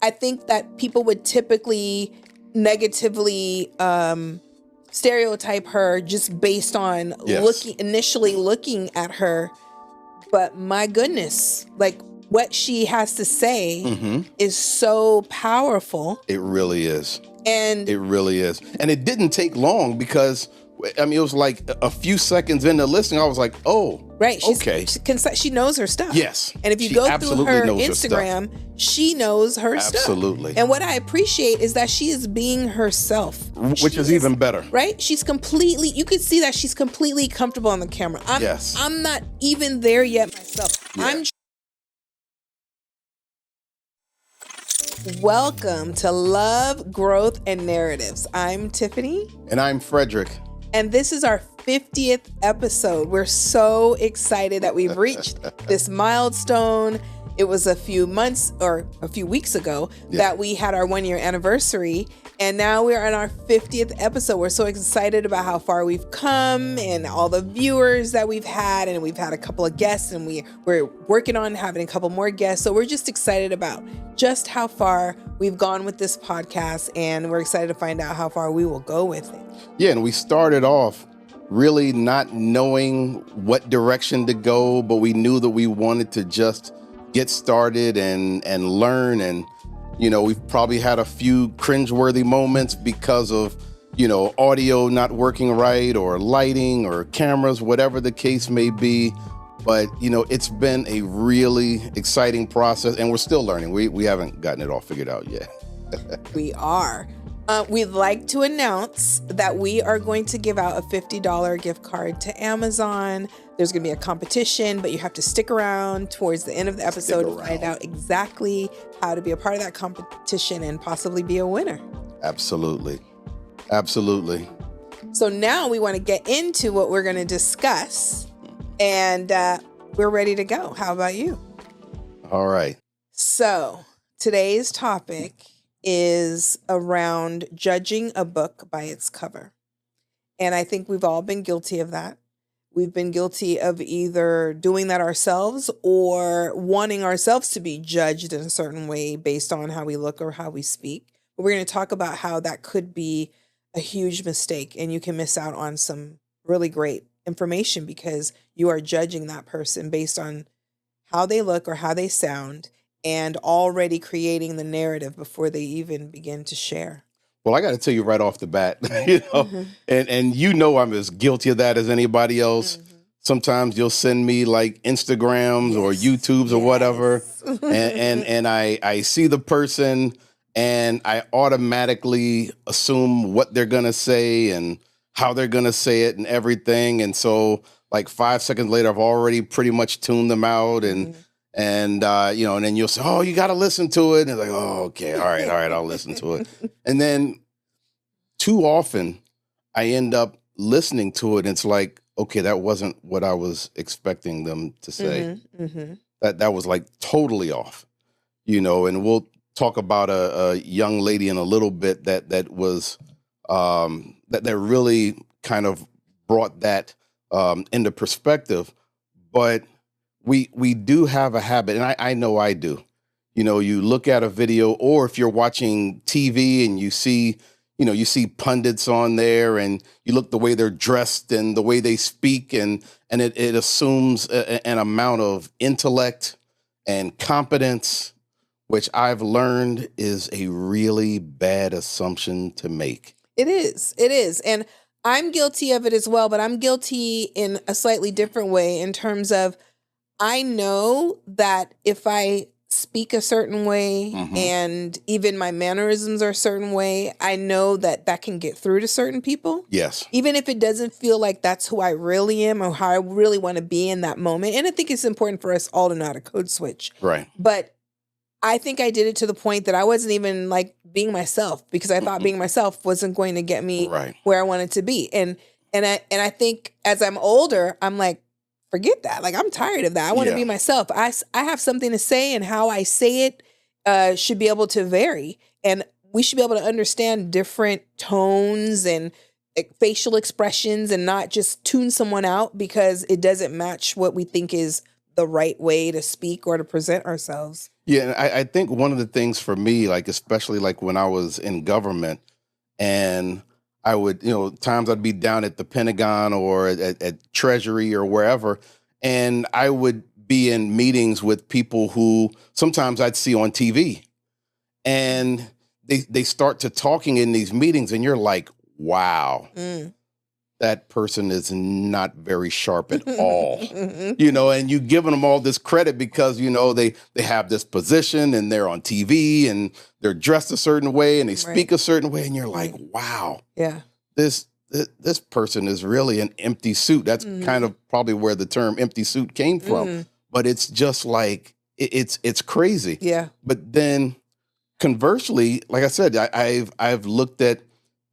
I think that people would typically negatively stereotype her just based on initially looking at her. But my goodness, like what she has to say is so powerful. It really is. And it really is. And it didn't take long because, I mean, it was like a few seconds into listening, I was like, oh, right. Okay. She knows her stuff. Yes. And if you go through her Instagram, she knows her stuff. Absolutely. And what I appreciate is that she is being herself. Which is even better. Right? She's completely, you can see that she's completely comfortable on the camera. I'm not even there yet myself. Yeah. Welcome to Love, Growth, and Narratives. I'm Tiffany. And I'm Frederick. And this is our 50th episode. We're so excited that we've reached this milestone. It was a few months or a few weeks ago that we had our 1-year anniversary. And now we're on our 50th episode. We're so excited about how far we've come and all the viewers that we've had. And we've had a couple of guests and we're working on having a couple more guests. So we're just excited about just how far we've gone with this podcast. And we're excited to find out how far we will go with it. Yeah, and we started off really not knowing what direction to go, but we knew that we wanted to just get started and learn. And, you know, we've probably had a few cringeworthy moments because of, you know, audio not working right or lighting or cameras, whatever the case may be. But, you know, it's been a really exciting process and we're still learning. We haven't gotten it all figured out yet. We are. We'd like to announce that we are going to give out a $50 gift card to Amazon. There's going to be a competition, but you have to stick around towards the end of the episode to find out exactly how to be a part of that competition and possibly be a winner. Absolutely. Absolutely. So now we want to get into what we're going to discuss, and we're ready to go. How about you? All right. So today's topic is around judging a book by its cover. And I think we've all been guilty of that. We've been guilty of either doing that ourselves or wanting ourselves to be judged in a certain way based on how we look or how we speak. But we're going to talk about how that could be a huge mistake and you can miss out on some really great information because you are judging that person based on how they look or how they sound and already creating the narrative before they even begin to share. Well, I got to tell you right off the bat, you know, and you know I'm as guilty of that as anybody else. Sometimes you'll send me like Instagrams or YouTubes or whatever, and I see the person and I automatically assume what they're gonna say and how they're gonna say it and everything. And so, like 5 seconds later, I've already pretty much tuned them out and you know, and then you'll say, oh, you got to listen to it. And it's like, oh, okay. All right. I'll listen to it. And then too often I end up listening to it. And it's like, okay, that wasn't what I was expecting them to say. That was like totally off, you know, and we'll talk about a young lady in a little bit that was, that really kind of brought that into perspective. But we do have a habit, and I know I do. You know, you look at a video, or if you're watching TV and you see pundits on there, and you look the way they're dressed and the way they speak, and it assumes an amount of intellect and competence, which I've learned is a really bad assumption to make. It is. And I'm guilty of it as well, but I'm guilty in a slightly different way in terms of I know that if I speak a certain way and even my mannerisms are a certain way, I know that can get through to certain people. Yes. Even if it doesn't feel like that's who I really am or how I really want to be in that moment. And I think it's important for us all to know how to code switch. Right. But I think I did it to the point that I wasn't even like being myself because I thought being myself wasn't going to get me where I wanted to be. And I think as I'm older, I'm like, forget that. Like, I'm tired of that. I want to be myself. I have something to say, and how I say it should be able to vary. And we should be able to understand different tones and facial expressions and not just tune someone out because it doesn't match what we think is the right way to speak or to present ourselves. Yeah, and I think one of the things for me, like especially like when I was in government, and I would, times I'd be down at the Pentagon or at Treasury or wherever, and I would be in meetings with people who sometimes I'd see on TV, and they start to talking in these meetings, and you're like, wow. That person is not very sharp at all, and you giving them all this credit because, they have this position and they're on TV and they're dressed a certain way and they speak a certain way. And you're like, wow, this person is really an empty suit. That's kind of probably where the term empty suit came from. But it's just like, it's crazy. Yeah. But then conversely, like I said, I've looked at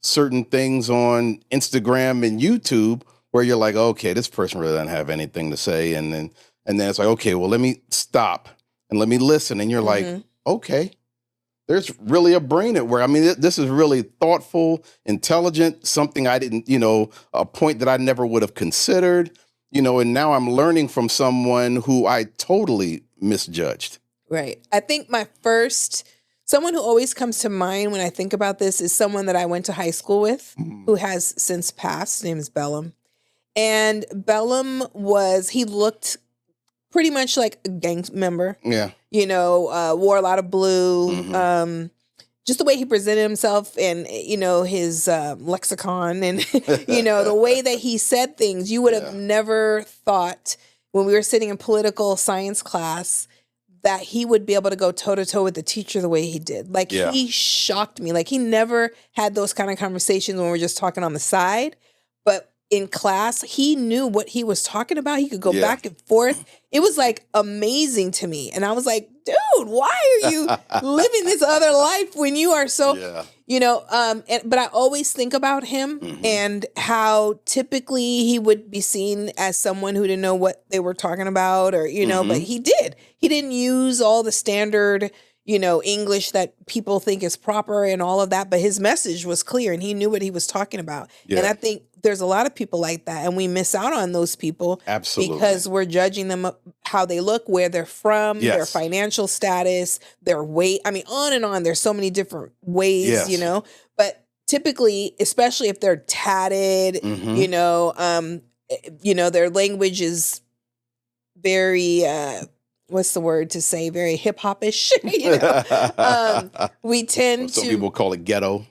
certain things on Instagram and YouTube where you're like, okay, this person really doesn't have anything to say. And then it's like, okay, well, let me stop and let me listen. And you're like, okay, there's really a brain at work. I mean, this is really thoughtful, intelligent, something I didn't, a point that I never would have considered, and now I'm learning from someone who I totally misjudged. Right. I think someone who always comes to mind when I think about this is someone that I went to high school with who has since passed. His name is Bellum. And Bellum he looked pretty much like a gang member. Yeah. Wore a lot of blue. Just the way he presented himself and, his lexicon and, the way that he said things, you would have never thought when we were sitting in political science class that he would be able to go toe-to-toe with the teacher the way he did. Like, he shocked me. Like, he never had those kind of conversations when we were just talking on the side. But in class, he knew what he was talking about. He could go back and forth. It was, like, amazing to me. And I was like, dude, why are you living this other life when you are so... but I always think about him and how typically he would be seen as someone who didn't know what they were talking about or, but he did. He didn't use all the standard, English that people think is proper and all of that, but his message was clear and he knew what he was talking about. Yeah. And I think there's a lot of people like that and we miss out on those people. Absolutely. Because we're judging them how they look, where they're from, their financial status, their weight. I mean, on and on. There's so many different ways, but typically, especially if they're tatted, their language is very, what's the word to say? Very hip hop-ish. We tend Some people call it ghetto,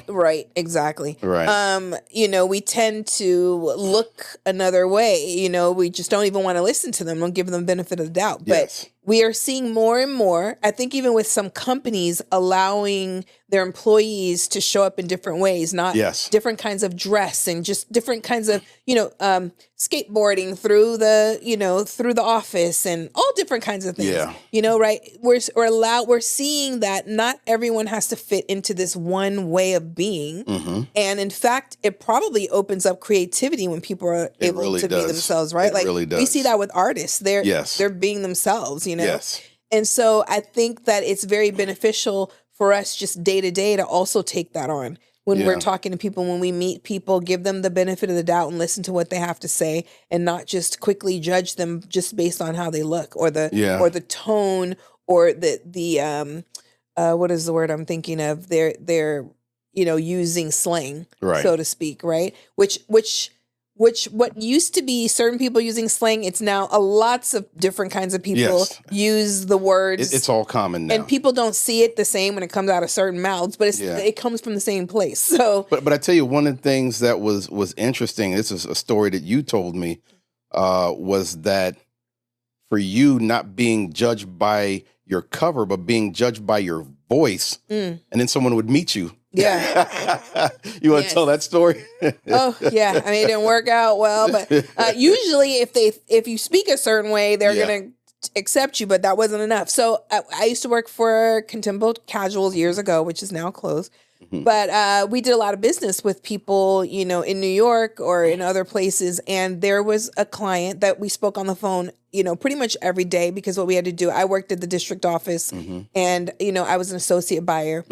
Right, exactly. Right. We tend to look another way. We just don't even want to listen to them. Don't give them the benefit of the doubt. But we are seeing more and more, I think even with some companies allowing their employees to show up in different ways, not different kinds of dress and just different kinds of, skateboarding through the office and all different kinds of things. Yeah. Right? We're seeing that not everyone has to fit into this one way of being. And in fact, it probably opens up creativity when people are able to be themselves, right? It really does. We see that with artists. They're being themselves, Yes. And so I think that it's very beneficial for us just day to day to also take that on. When we're talking to people, when we meet people, give them the benefit of the doubt and listen to what they have to say and not just quickly judge them just based on how they look or the tone or the what is the word I'm thinking of? They're using slang, so to speak, right? Which what used to be certain people using slang, it's now lots of different kinds of people use the words. It's all common now. And people don't see it the same when it comes out of certain mouths, but it comes from the same place. So, But I tell you, one of the things that was interesting, this is a story that you told me, was that for you not being judged by your cover, but being judged by your voice, and then someone would meet you. Yeah. You want to tell that story? Oh, yeah. I mean, it didn't work out well, but usually if you speak a certain way, they're going to accept you, but that wasn't enough. So I used to work for Contempo Casuals years ago, which is now closed. But we did a lot of business with people, in New York or in other places. And there was a client that we spoke on the phone, pretty much every day because what we had to do, I worked at the district office and, I was an associate buyer.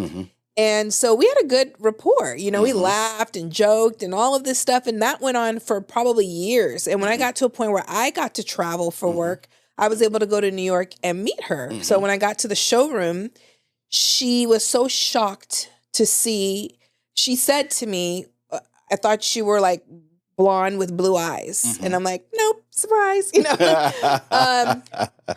And so we had a good rapport. We laughed and joked and all of this stuff. And that went on for probably years. And when I got to a point where I got to travel for work, I was able to go to New York and meet her. So when I got to the showroom, she was so shocked to see. She said to me, I thought you were like blonde with blue eyes. And I'm like, nope, surprise.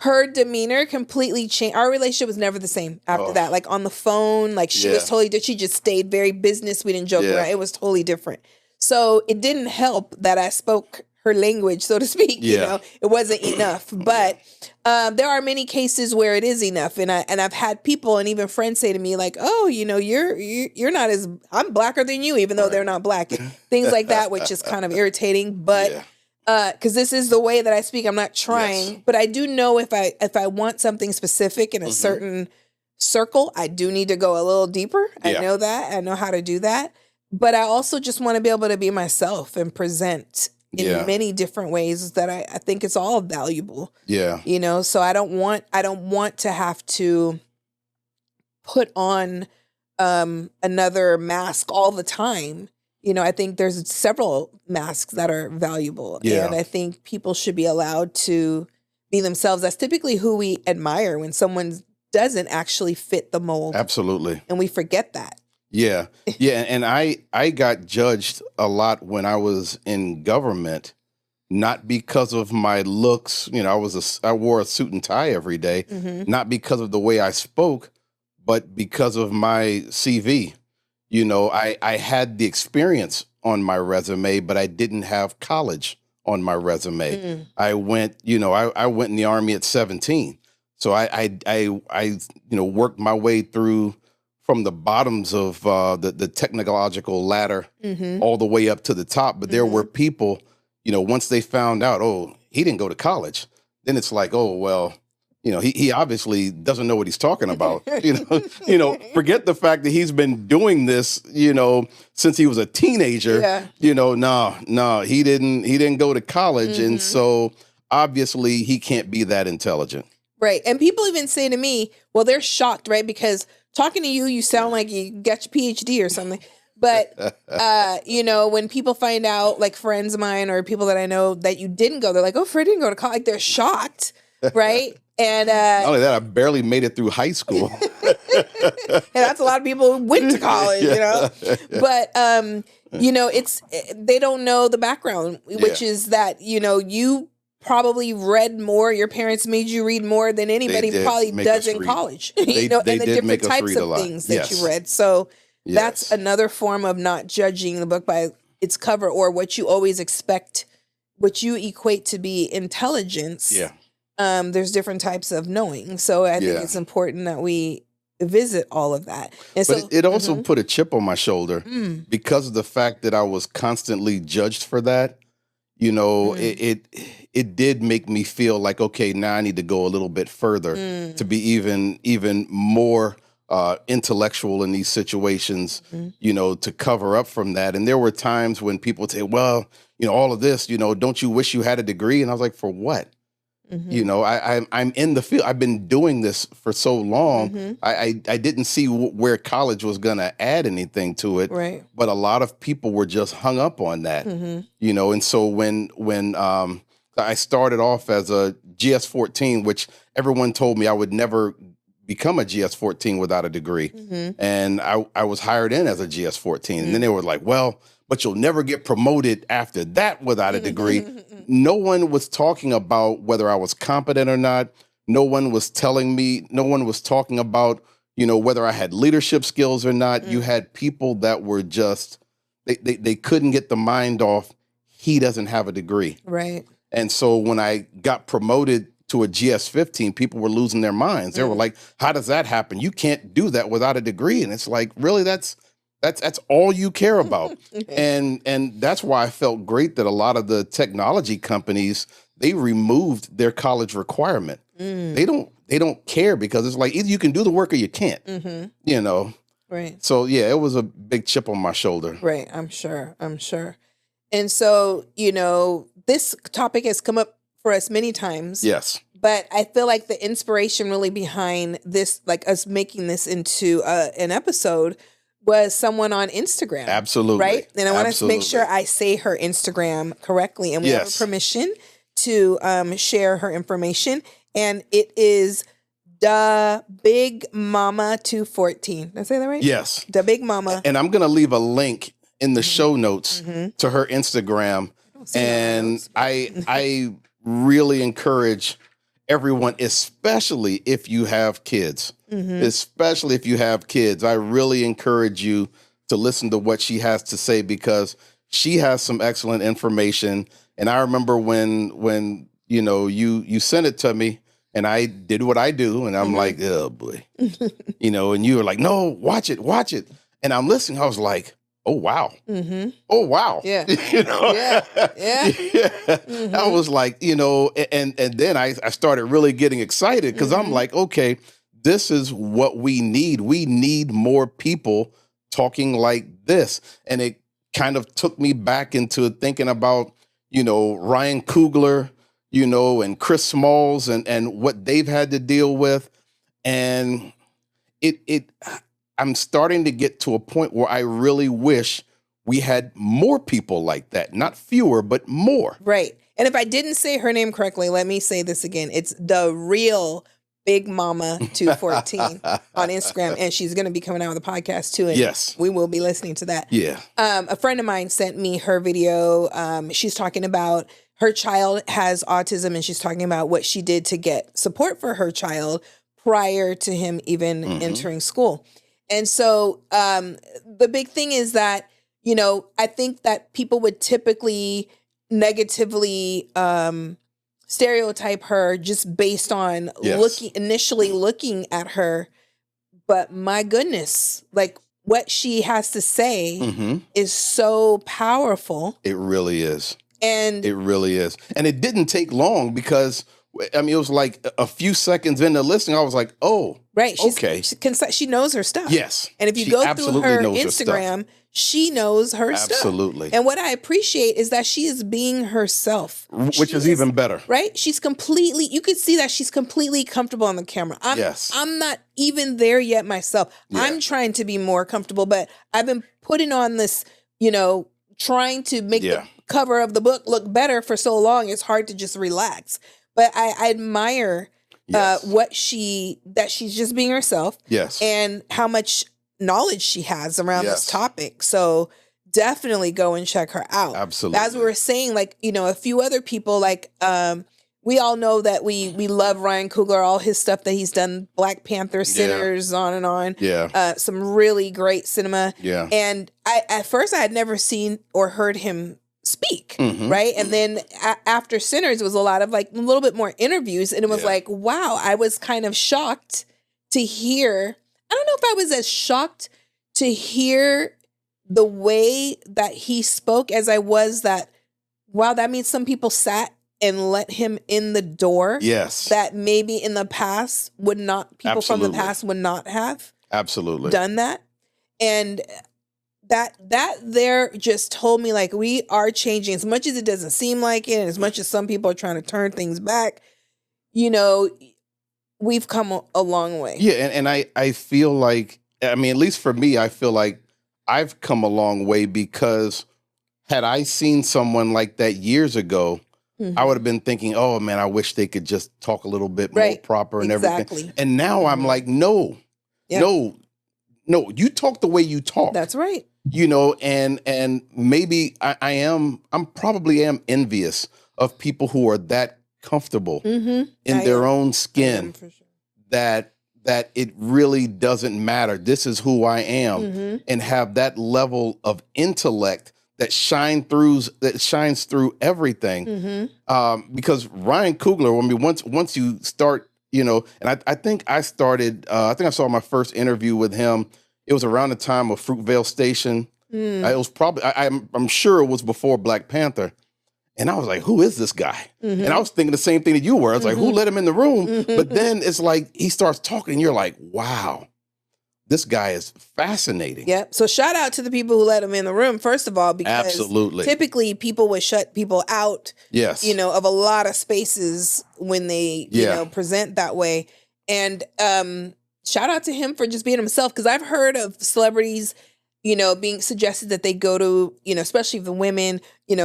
Her demeanor completely changed. Our relationship was never the same after that. Like on the phone, like she was totally, she just stayed very business. We didn't joke around. It was totally different. So it didn't help that I spoke her language, so to speak. It wasn't enough. But there are many cases where it is enough, and I've had people and even friends say to me like, "Oh, you're not as I'm blacker than you," even though they're not black, and things like that, which is kind of irritating. But because this is the way that I speak, I'm not trying, but I do know if I want something specific in a certain circle, I do need to go a little deeper. I know that. I know how to do that. But I also just want to be able to be myself and present in many different ways that I think it's all valuable. So I don't want to have to put on another mask all the time. I think there's several masks that are valuable. And I think people should be allowed to be themselves. That's typically who we admire, when someone doesn't actually fit the mold. Absolutely. And we forget that. Yeah. And I got judged a lot when I was in government, not because of my looks. I wore a suit and tie every day, not because of the way I spoke, but because of my CV. I had the experience on my resume, but I didn't have college on my resume. I went, I went in the Army at 17. So I worked my way through from the bottoms of the technological ladder all the way up to the top. But there were people, once they found out, oh, he didn't go to college, then it's like, oh, well, he obviously doesn't know what he's talking about. Forget the fact that he's been doing this, since he was a teenager. No, he didn't go to college. And so obviously he can't be that intelligent. Right. And people even say to me, well, they're shocked, right? Because talking to you, you sound like you got your PhD or something. But, when people find out, like friends of mine or people that I know that you didn't go, they're like, oh, Fred didn't go to college. Like, they're shocked, right? And not only that, I barely made it through high school. And that's a lot of people who went to college, But, it's they don't know the background, which is that, you probably read more. Your parents made you read more than anybody probably does in college. And the different types of things that you read. So that's another form of not judging the book by its cover or what you always expect, what you equate to be intelligence. There's different types of knowing. So I think it's important that we visit all of that. And but so, it also put a chip on my shoulder because of the fact that I was constantly judged for that. It did make me feel like, okay, now I need to go a little bit further to be even more intellectual in these situations, to cover up from that. And there were times when people would say, well, all of this, don't you wish you had a degree? And I was like, for what? I'm in the field. I've been doing this for so long. I didn't see where college was going to add anything to it. Right. But a lot of people were just hung up on that, and so when I started off as a GS-14, which everyone told me I would never become a GS-14 without a degree. And I was hired in as a GS-14. And then they were like, well, but you'll never get promoted after that without a degree. No one was talking about whether I was competent or not. No one was talking about, whether I had leadership skills or not. You had people that were just, they couldn't get the mind off, he doesn't have a degree. Right. And so when I got promoted to a GS-15, people were losing their minds. They were like, how does that happen? You can't do that without a degree. And it's like, really, that's all you care about. And that's why I felt great that a lot of the technology companies, they removed their college requirement. They don't care because it's like either you can do the work or you can't. Right. So it was a big chip on my shoulder. Right. I'm sure. And so, this topic has come up for us many times. Yes. But I feel like the inspiration really behind this, like us making this into an episode, was someone on Instagram. Absolutely. Right? And I want to make sure I say her Instagram correctly. And we have permission to share her information, and it is Da Big Mama 214. Did I say that right? Yes. Da Big Mama. And I'm going to leave a link in the show notes to her Instagram. And I really encourage everyone, especially if you have kids, especially if you have kids, I really encourage you to listen to what she has to say, because she has some excellent information. And I remember when you sent it to me, and I did what I do, and I'm like, oh boy, and you were like, no, watch it. And I'm listening. I was like, oh, wow. Oh, wow. Yeah. Yeah. I was like, and then I started really getting excited, because I'm like, okay, this is what we need. We need more people talking like this. And it kind of took me back into thinking about, Ryan Coogler, and Chris Smalls and what they've had to deal with. And I'm starting to get to a point where I really wish we had more people like that, not fewer, but more. Right. And if I didn't say her name correctly, let me say this again. It's the real Big Mama 214 on Instagram. And she's going to be coming out with a podcast too. And yes. We will be listening to that. Yeah. A friend of mine sent me her video. She's talking about her child has autism, and she's talking about what she did to get support for her child prior to him even entering school. And so the big thing is that, I think that people would typically negatively stereotype her just based on initially looking at her. But my goodness, like what she has to say is so powerful. It really is. And it really is. And it didn't take long, because it was like a few seconds into listening, I was like, oh, right. Okay. She knows her stuff. Yes. And if you go through her Instagram, she knows her stuff. Absolutely. And what I appreciate is that she is being herself. Which is even better. Right? You could see that she's completely comfortable on the camera. I'm not even there yet myself. Yeah. I'm trying to be more comfortable, but I've been putting on this, trying to make the cover of the book look better for so long. It's hard to just relax. But I admire that she's just being herself. Yes. And how much knowledge she has around this topic. So definitely go and check her out. Absolutely. As we were saying, like, a few other people, like, we all know that we love Ryan Coogler, all his stuff that he's done, Black Panther, Sinners, on and on. Yeah. Some really great cinema. Yeah. And at first I had never seen or heard him speak, right? And then after Sinners, it was a lot of like a little bit more interviews, and it was like, wow, I was kind of shocked to hear. I don't know if I was as shocked to hear the way that he spoke as I was that, wow, that means some people sat and let him in the door. Yes. That maybe in the past people from the past would not have done that. And that there just told me, like, we are changing, as much as it doesn't seem like it, and as much as some people are trying to turn things back, we've come a long way. Yeah. And I feel like, at least for me, I feel like I've come a long way, because had I seen someone like that years ago, I would have been thinking, oh man, I wish they could just talk a little bit more proper and everything. And now I'm like, no, you talk the way you talk. That's right. And maybe I'm probably envious of people who are that comfortable in their own skin, for sure. that it really doesn't matter. This is who I am, and have that level of intellect that shines through everything. Because Ryan Coogler, once you start, and I think I started, I saw my first interview with him. It was around the time of Fruitvale Station. It was probably, I'm sure it was before Black Panther. And I was like, who is this guy? And I was thinking the same thing that you were. I was like, who let him in the room? But then it's like, he starts talking and you're like, wow, this guy is fascinating. Yep. So shout out to the people who let him in the room, first of all, because typically people would shut people out, of a lot of spaces when they, present that way. And shout out to him for just being himself. Because I've heard of celebrities being suggested that they go to, especially the women,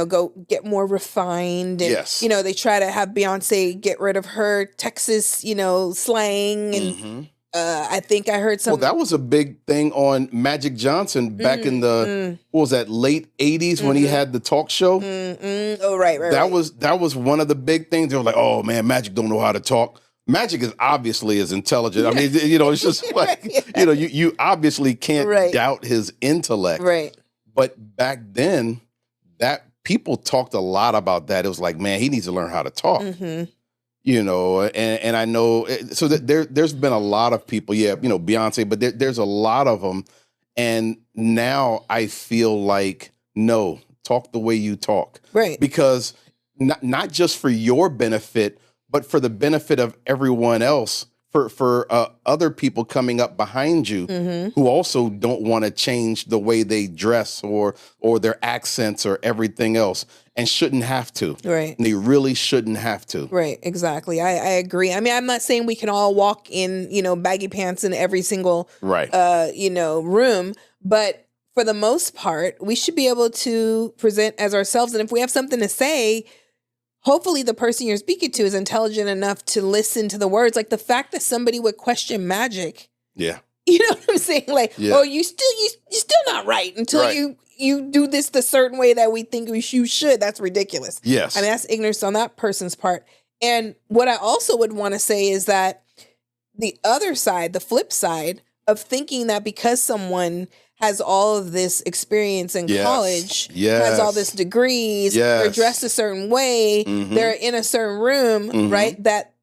go get more refined. And, Yes. they try to have Beyonce get rid of her Texas, slang. And I think I heard some. Well, that was a big thing on Magic Johnson back in the, what was that, late 80s when he had the talk show? Oh, right. That was one of the big things. They were like, oh, man, Magic don't know how to talk. Magic is obviously as intelligent. I mean, it's just like, you obviously can't doubt his intellect. Right. But back then, that people talked a lot about that. It was like, man, he needs to learn how to talk. And I know, so there's been a lot of people, Beyonce, but there's a lot of them. And now I feel like, no, talk the way you talk. Right. Because not just for your benefit, but for the benefit of everyone else, for other people coming up behind you who also don't want to change the way they dress or their accents or everything else, and shouldn't have to. Right. And they really shouldn't have to. Right. Exactly. I agree. I mean, I'm not saying we can all walk in, baggy pants in every single, room, but for the most part, we should be able to present as ourselves. And if we have something to say, hopefully the person you're speaking to is intelligent enough to listen to the words. Like the fact that somebody would question Magic. Yeah. You know what I'm saying? Like, oh, you're still not right until you do this the certain way that we think you should. That's ridiculous. Yes. I mean, that's ignorance on that person's part. And what I also would want to say is that the other side, the flip side of thinking that because someone has all of this experience in college, has all this degrees, they're dressed a certain way, they're in a certain room, right? That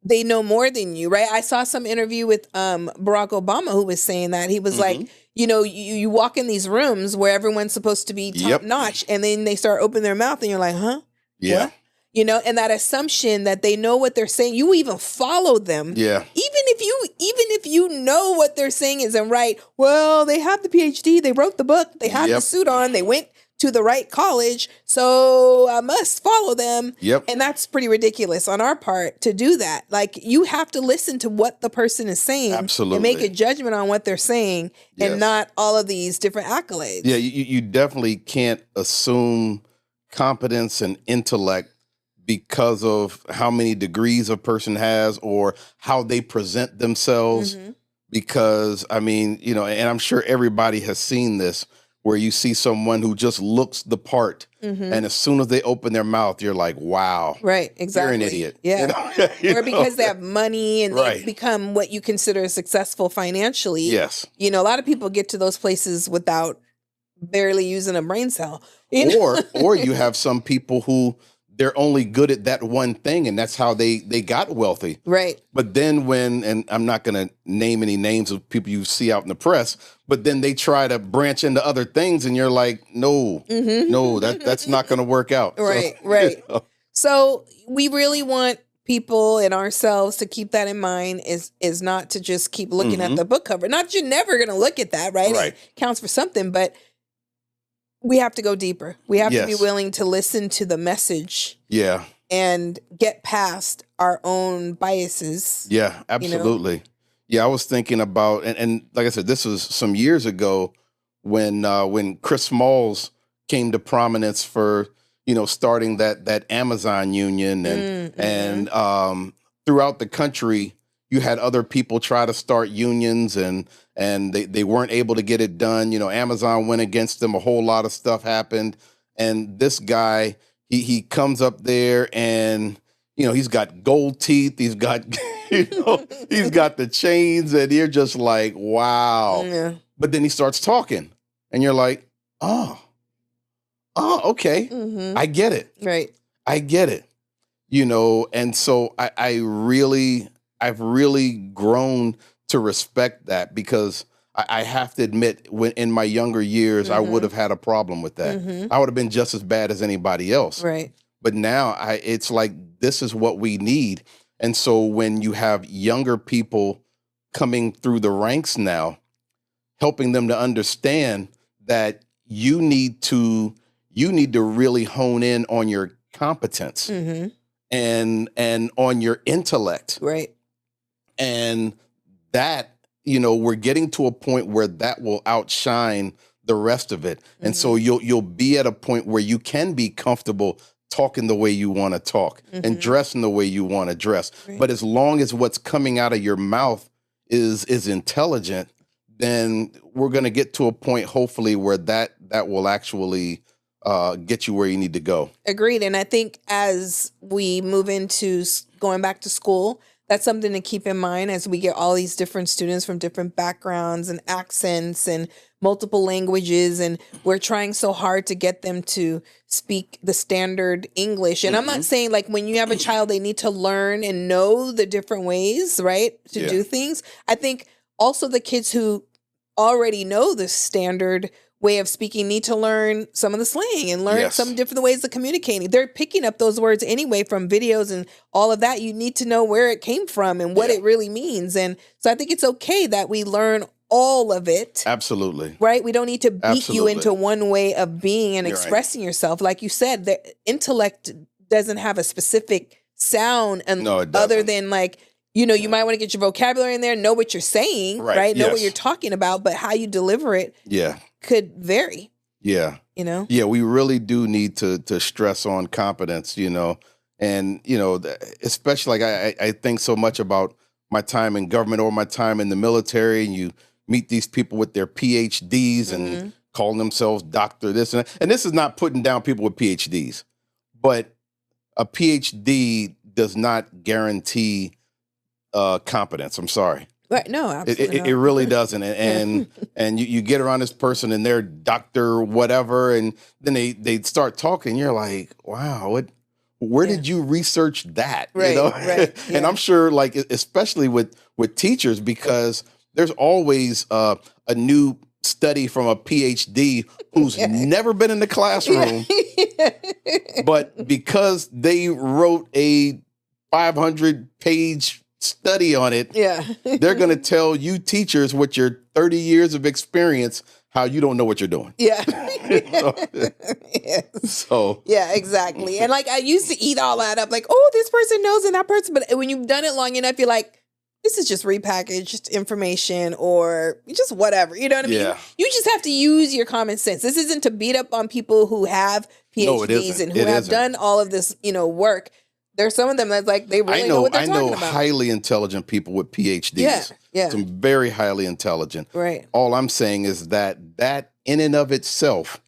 they know more than you, right? I saw some interview with Barack Obama who was saying that. He was like, you walk in these rooms where everyone's supposed to be top notch, and then they start opening their mouth and you're like, huh? Yeah. What? And that assumption that they know what they're saying, you even follow them. Yeah. Even if you know what they're saying isn't right, well, they have the PhD, they wrote the book, they have the suit on, they went to the right college, so I must follow them. Yep. And that's pretty ridiculous on our part to do that. Like, you have to listen to what the person is saying. Absolutely. And make a judgment on what they're saying and not all of these different accolades. Yeah, you definitely can't assume competence and intellect because of how many degrees a person has or how they present themselves. Because, I mean, and I'm sure everybody has seen this, where you see someone who just looks the part, and as soon as they open their mouth, you're like, wow. Right, exactly. You're an idiot. Yeah. Or because they have money and they've become what you consider successful financially. Yes. A lot of people get to those places without barely using a brain cell. Or you have some people who they're only good at that one thing, and that's how they got wealthy. Right. But then and I'm not going to name any names of people you see out in the press, but then they try to branch into other things, and you're like, no, that's not going to work out. Right, right. So we really want people and ourselves to keep that in mind, is not to just keep looking at the book cover. Not that you're never going to look at that, right? It counts for something, but we have to go deeper. We have to be willing to listen to the message. Yeah. And get past our own biases. Yeah, absolutely. Yeah, I was thinking about, and like I said, this was some years ago when Chris Smalls came to prominence for, starting that Amazon union, and throughout the country, you had other people try to start unions, and they weren't able to get it done. Amazon went against them. A whole lot of stuff happened. And this guy, he comes up there and, he's got gold teeth. He's got, he's got the chains, and you're just like, wow. Yeah. But then he starts talking and you're like, oh, okay. I get it. Right. I get it. And so I've really grown to respect that, because I have to admit, when in my younger years, I would have had a problem with that. I would have been just as bad as anybody else. Right. But now it's like, this is what we need. And so when you have younger people coming through the ranks now, helping them to understand that you need to really hone in on your competence and on your intellect. Right. And that we're getting to a point where that will outshine the rest of it. And so you'll be at a point where you can be comfortable talking the way you want to talk and dressing the way you want to dress. Right. But as long as what's coming out of your mouth is intelligent, then we're going to get to a point, hopefully, where that will actually get you where you need to go. Agreed. And I think as we move into going back to school, that's something to keep in mind as we get all these different students from different backgrounds and accents and multiple languages. And we're trying so hard to get them to speak the standard English. And I'm not saying like when you have a child, they need to learn and know the different ways, right, to do things. I think also the kids who already know the standard way of speaking need to learn some of the slang and learn some different ways of communicating. They're picking up those words anyway from videos and all of that. You need to know where it came from and what it really means. And so I think it's okay that we learn all of it. Absolutely. Right? We don't need to beat you into one way of being and expressing yourself. Like you said, the intellect doesn't have a specific sound other than like, you might want to get your vocabulary in there, know what you're saying, right? Know what you're talking about, but how you deliver it could vary. Yeah. Yeah, we really do need to stress on competence, and, especially like I think so much about my time in government or my time in the military, and you meet these people with their PhDs and calling themselves doctor this and that. And this is not putting down people with PhDs, but a PhD does not guarantee competence. I'm sorry. Right. No, absolutely it really doesn't. And you get around this person and they're doctor whatever, and then they start talking. You're like, wow, where did you research that? Right. Right. Yeah. And I'm sure, like, especially with teachers, because there's always a new study from a PhD who's never been in the classroom, but because they wrote a 500-page study on it, they're going to tell you teachers with your 30 years of experience how you don't know what you're doing. So yeah, exactly. And like I used to eat all that up, like, oh, this person knows and that person, but when you've done it long enough, you're like, this is just repackaged information or just whatever. You know what I mean? You just have to use your common sense. This isn't to beat up on people who have PhDs and who have done all of this, work. There's some of them that's like, they really know what they're talking about. I know highly intelligent people with PhDs. Yeah. Some very highly intelligent. Right. All I'm saying is that in and of itself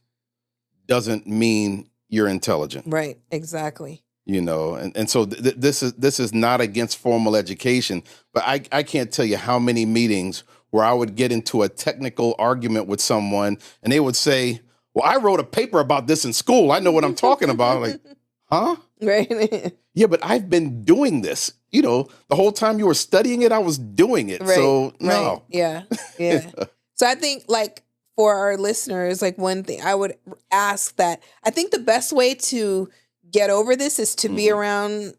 doesn't mean you're intelligent. Right. Exactly. And so this is not against formal education, but I can't tell you how many meetings where I would get into a technical argument with someone and they would say, well, I wrote a paper about this in school. I know what I'm talking about. I'm like, huh? Right. Yeah, but I've been doing this. The whole time you were studying it, I was doing it. Right. So no. Right. Yeah. Yeah. So I think like for our listeners, like one thing I would ask that I think the best way to get over this is to be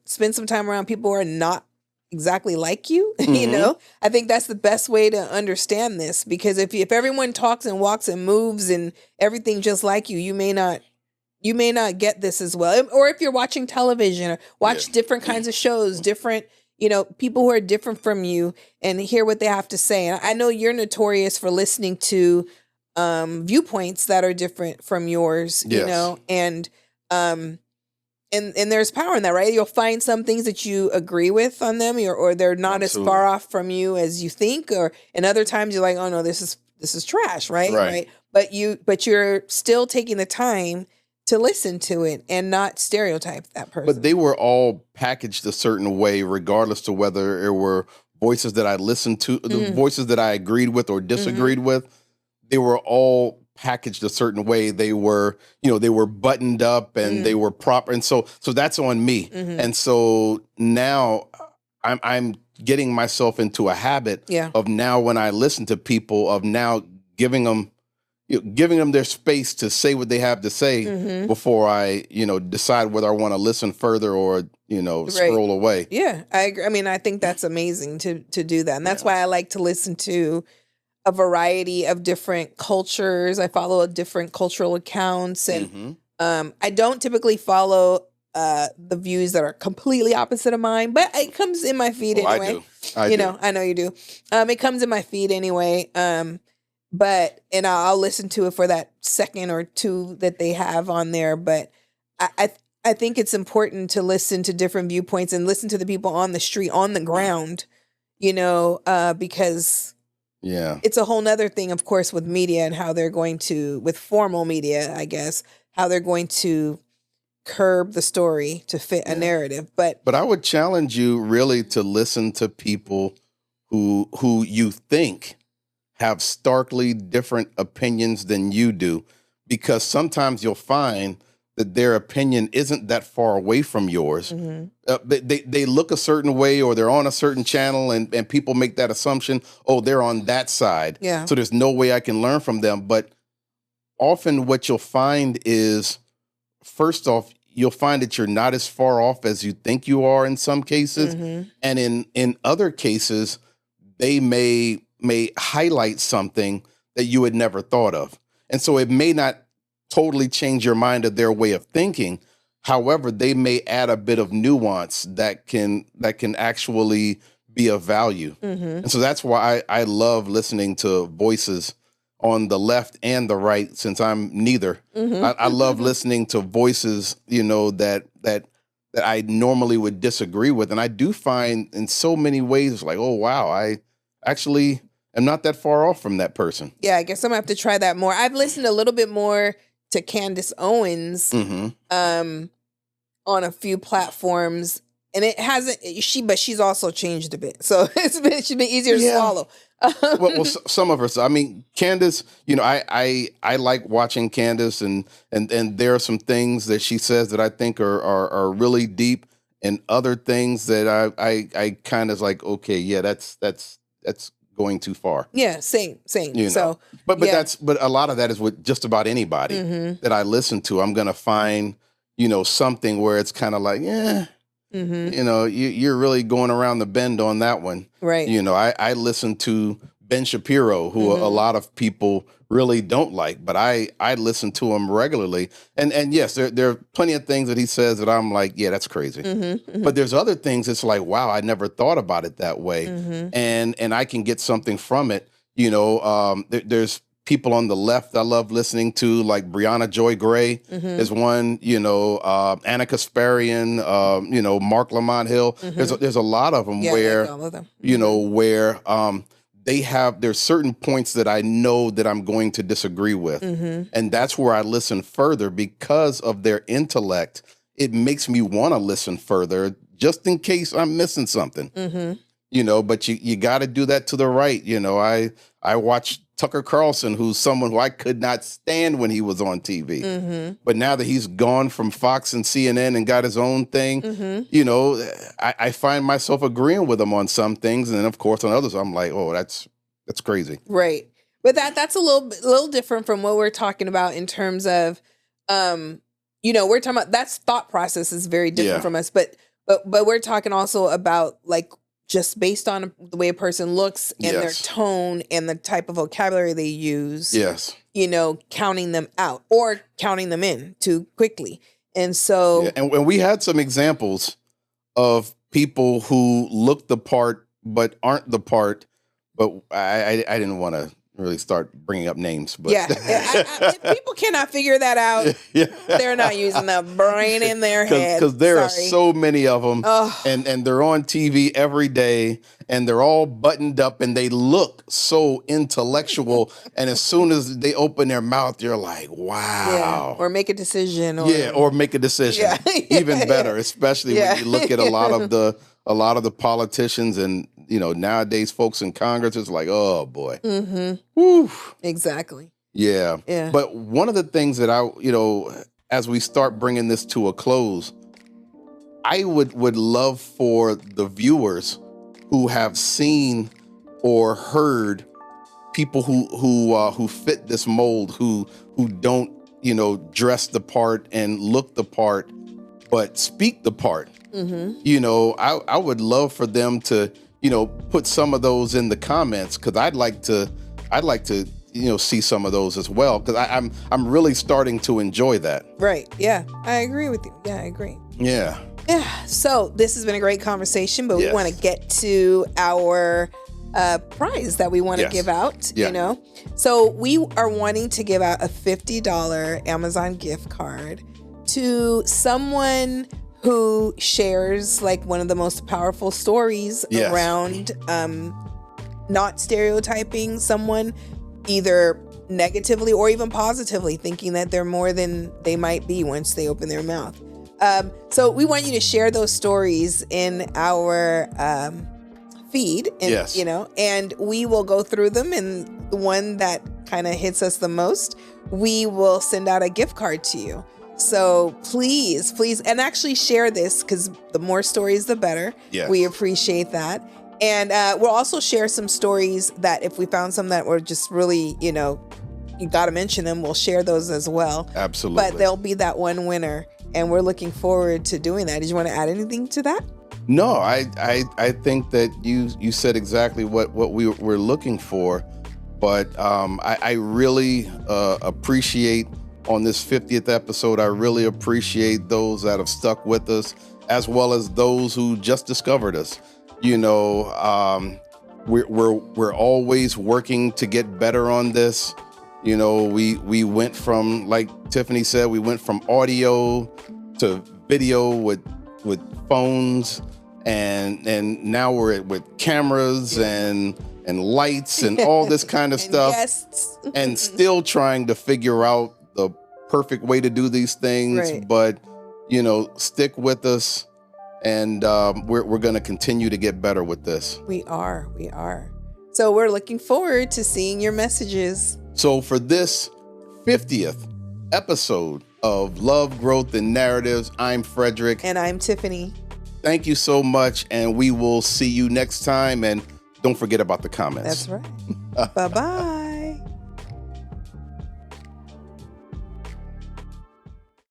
spend some time around people who are not exactly like you. I think that's the best way to understand this, because if everyone talks and walks and moves and everything just like you may not get this as well. Or if you're watching television or watch different kinds of shows, different, people who are different from you and hear what they have to say. And I know you're notorious for listening to viewpoints that are different from yours, and there's power in that, right? You'll find some things that you agree with on them or they're not as far off from you as you think, and other times you're like, oh no, this is trash, right? Right. But you're still taking the time to listen to it and not stereotype that person. But they were all packaged a certain way, regardless to whether it were voices that I listened to, the voices that I agreed with or disagreed with. They were all packaged a certain way. They were, they were buttoned up and they were proper. And so that's on me. And so now I'm getting myself into a habit of now when I listen to people of now giving them their space to say what they have to say before I, decide whether I want to listen further or, scroll away. Yeah, I agree. I mean, I think that's amazing to do that. And that's why I like to listen to a variety of different cultures. I follow different cultural accounts, and I don't typically follow the views that are completely opposite of mine, but it comes in my feed Oh, anyway. I do. I know you do. It comes in my feed anyway. But I'll listen to it for that second or two that they have on there. But I think it's important to listen to different viewpoints and listen to the people on the street, on the ground, because it's a whole nother thing, of course, with media and how they're going to, with formal media, I guess, how they're going to curb the story to fit a narrative. But I would challenge you really to listen to people who you think have starkly different opinions than you do, because sometimes you'll find that their opinion isn't that far away from yours. They look a certain way, or they're on a certain channel, and people make that assumption, oh, they're on that side. Yeah. So there's no way I can learn from them. But often what you'll find is, first off, you'll find that you're not as far off as you think you are in some cases. And in other cases, they may highlight something that you had never thought of. And so it may not totally change your mind of their way of thinking. However, they may add a bit of nuance that can actually be of value. And so that's why I love listening to voices on the left and the right, since I'm neither. I love listening to voices, that I normally would disagree with. And I do find in so many ways, like, oh, wow, I actually am not that far off from that person. Yeah, I guess I'm gonna have to try that more. I've listened a little bit more to Candace Owens on a few platforms, and it hasn't. But she's also changed a bit, so she's been easier to swallow. well, some of her. I mean, Candace. I like watching Candace, and there are some things that she says that I think are really deep, and other things that I kind of like. Okay, yeah, that's going too far. Yeah, same. So, but a lot of that is with just about anybody that I listen to. I'm gonna find something where it's kind of like, you're really going around the bend on that one, right? I listen to Ben Shapiro, who a lot of people really don't like, but I listen to him regularly, and yes, there are plenty of things that he says that I'm like, yeah, that's crazy. But there's other things it's like, wow, I never thought about it that way, and I can get something from it. There's people on the left I love listening to, like Brianna Joy Gray is one, Anna Kasparian, Mark Lamont Hill. There's a lot of them where, like all of them. Where there's certain points that I know that I'm going to disagree with. And that's where I listen further because of their intellect. It makes me want to listen further just in case I'm missing something. But you got to do that to the right. I watch Tucker Carlson, who's someone who I could not stand when he was on TV. But now that he's gone from Fox and CNN and got his own thing, I find myself agreeing with him on some things. And then, of course, on others, I'm like, oh, that's crazy. Right. But that's a little different from what we're talking about in terms of, we're talking about, that's thought process is very different from us. But we're talking also about, like, just based on the way a person looks and their tone and the type of vocabulary they use. Yes. Counting them out or counting them in too quickly. And so... And we had some examples of people who look the part but aren't the part, but I didn't want to really start bringing up names. But if people cannot figure that out, they're not using the brain in their head. Because there are so many of them, and they're on TV every day, and they're all buttoned up, and they look so intellectual. And as soon as they open their mouth, you're like, wow. Or make a decision. Or make a decision. Even better, especially when you look at a lot of the politicians and, nowadays folks in Congress, it's like, oh boy. Woo. Exactly. Yeah. But one of the things that as we start bringing this to a close, I would love for the viewers who have seen or heard people who fit this mold, who don't, dress the part and look the part, but speak the part. I would love for them to, put some of those in the comments, because I'd like to see some of those as well, because I'm really starting to enjoy that. Right. Yeah, I agree with you. Yeah, I agree. Yeah. Yeah. So this has been a great conversation, but we Yes. want to get to our prize that we want to Yes. give out, Yeah. you know? So we are wanting to give out a $50 Amazon gift card to someone who shares like one of the most powerful stories Yes. around not stereotyping someone either negatively or even positively, thinking that they're more than they might be once they open their mouth. So we want you to share those stories in our feed, and, Yes. you know, and we will go through them, and the one that kind of hits us the most, we will send out a gift card to you. So please, and actually share this, because the more stories, the better. Yes. We appreciate that. And we'll also share some stories that if we found some that were just really, you know, you got to mention them, we'll share those as well. Absolutely. But there'll be that one winner, and we're looking forward to doing that. Did you want to add anything to that? No, I think that you said exactly what we were looking for, but I really appreciate on this 50th episode. I really appreciate those that have stuck with us, as well as those who just discovered us. You know, we're always working to get better on this. You know, we went from, like Tiffany said, we went from audio to video with phones. And now we're with cameras and lights and all this kind of stuff, guests. and still trying to figure out the perfect way to do these things. Right. But, you know, stick with us, and we're going to continue to get better with this. We are. So we're looking forward to seeing your messages. So for this 50th episode of Love, Growth, and Narratives, I'm Frederick. And I'm Tiffany. Thank you so much, and we will see you next time. And don't forget about the comments. That's right. Bye-bye.